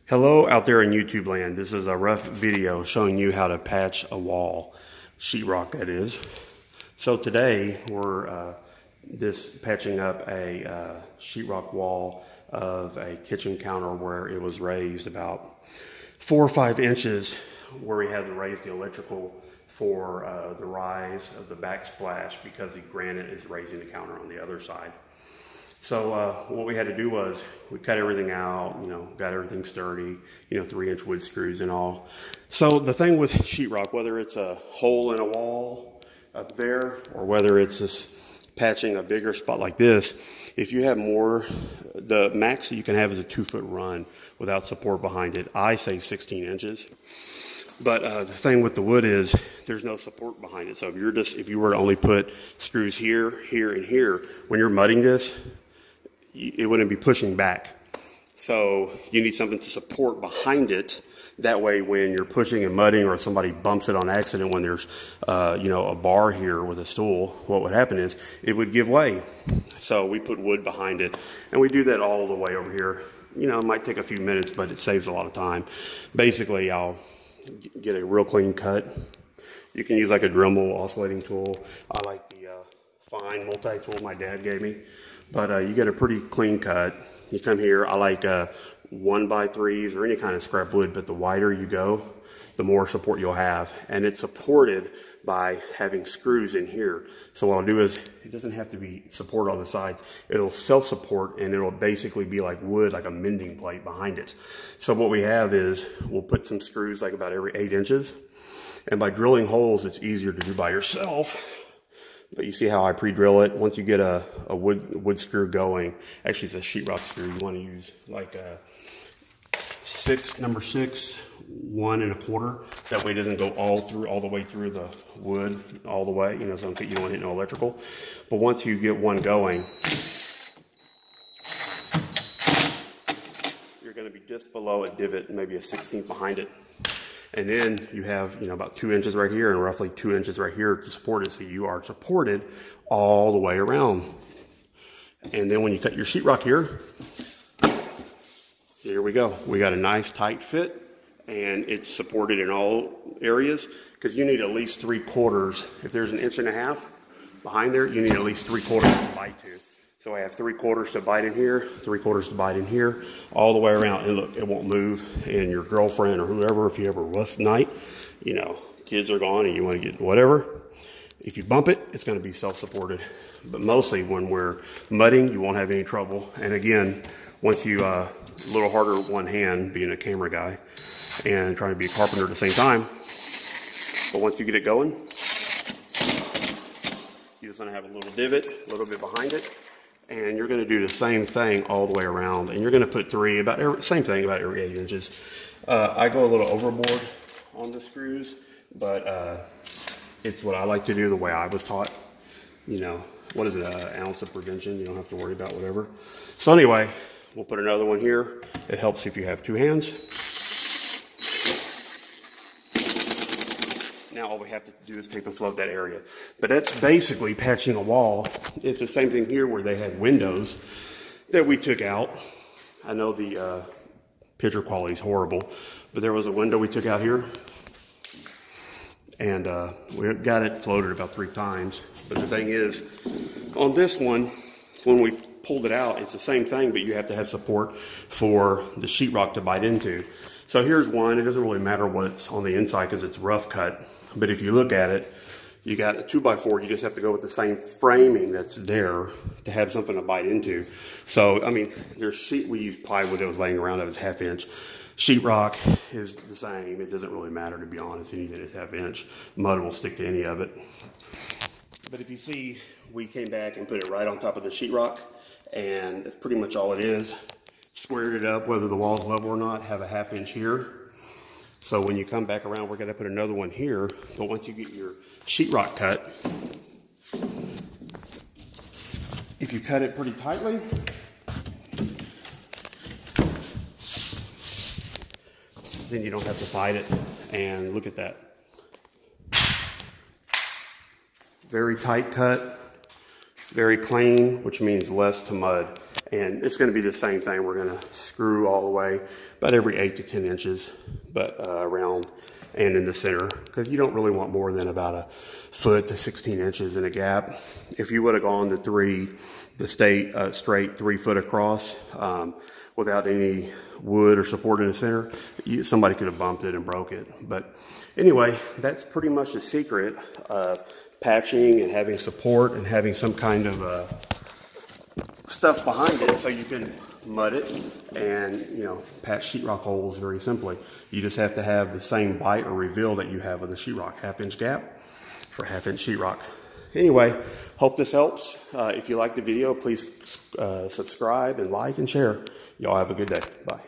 Hello out there in YouTube land. This is a rough video showing you how to patch a wall, sheetrock that is. So today we're patching up a sheetrock wall of a kitchen counter where it was raised about 4 or 5 inches, where we had to raise the electrical for the rise of the backsplash because the granite is raising the counter on the other side. So what we had to do was we cut everything out, got everything sturdy, 3-inch wood screws and all. So the thing with sheetrock, whether it's a hole in a wall up there or whether it's just patching a bigger spot like this, if you have more, the max that you can have is a 2-foot run without support behind it. I say 16 inches. But the thing with the wood is there's no support behind it. So if you were to only put screws here, here, and here, when you're mudding this, it wouldn't be pushing back. So you need something to support behind it. That way when you're pushing and mudding, or if somebody bumps it on accident when there's a bar here with a stool, what would happen is it would give way. So we put wood behind it, and we do that all the way over here. It might take a few minutes, but it saves a lot of time. Basically, I'll get a real clean cut. You can use like a Dremel oscillating tool. I like the fine multi-tool my dad gave me. But you get a pretty clean cut. You come here, I like 1x3s or any kind of scrap wood, but the wider you go, the more support you'll have. And it's supported by having screws in here. So what I'll do is, it doesn't have to be support on the sides. It'll self-support, and it'll basically be like wood, like a mending plate behind it. So what we have is, we'll put some screws like about every 8 inches. And by drilling holes, it's easier to do by yourself. But you see how I pre-drill it. Once you get a wood screw going, actually it's a sheetrock screw, you want to use like a number 6, 1 1/4. That way it doesn't go all the way through the wood, all the way, so you don't want to hit no electrical. But once you get one going, you're going to be just below a divot, maybe a 1/16 behind it. And then you have, about 2 inches right here and roughly 2 inches right here to support it. So you are supported all the way around. And then when you cut your sheetrock here we go. We got a nice tight fit, and it's supported in all areas, because you need at least 3/4. If there's 1.5 inches behind there, you need at least 3/4 to bite to. So I have 3/4 to bite in here, 3/4 to bite in here, all the way around. And look, it won't move. And your girlfriend or whoever, if you have a rough night, kids are gone and you want to get whatever, if you bump it, it's going to be self-supported. But mostly when we're mudding, you won't have any trouble. And again, once you, a little harder with one hand, being a camera guy and trying to be a carpenter at the same time. But once you get it going, you just want to have a little divot, a little bit behind it. And you're going to do the same thing all the way around. And you're going to put same thing about every 8 inches. I go a little overboard on the screws, but it's what I like to do, the way I was taught. What is it, an ounce of prevention? You don't have to worry about whatever. So anyway, we'll put another one here. It helps if you have 2 hands. Now all we have to do is tape and float that area. But that's basically patching a wall. It's the same thing here where they had windows that we took out. I know the picture quality is horrible, but there was a window we took out here. And we got it floated about 3 times. But the thing is, on this one, when we pulled it out, it's the same thing, but you have to have support for the sheetrock to bite into. So here's one. It doesn't really matter what's on the inside because it's rough cut. But if you look at it, you got a 2x4. You just have to go with the same framing that's there to have something to bite into. So, we used plywood that was laying around that was 1/2 inch. Sheetrock is the same. It doesn't really matter, to be honest. Anything that's 1/2 inch. Mud will stick to any of it. But if you see, we came back and put it right on top of the sheetrock, and that's pretty much all it is. Squared it up, whether the wall's level or not, have a 1/2 inch here. So when you come back around, we're going to put another one here. But once you get your sheetrock cut, if you cut it pretty tightly, then you don't have to fight it. And look at that. Very tight cut, very clean, which means less to mud. And it's going to be the same thing. We're going to screw all the way, about every 8 to 10 inches, but around and in the center, because you don't really want more than about a foot to 16 inches in a gap. If you would have gone to straight 3 foot across without any wood or support in the center, somebody could have bumped it and broke it. But anyway, that's pretty much the secret of patching and having support and having some kind of stuff behind it so you can mud it and, you know, patch sheetrock holes very simply. You just have to have the same bite or reveal that you have with a sheetrock, 1/2 inch gap for 1/2 inch sheetrock. Anyway, hope this helps. If you like the video, please subscribe and like and share. Y'all have a good day. Bye.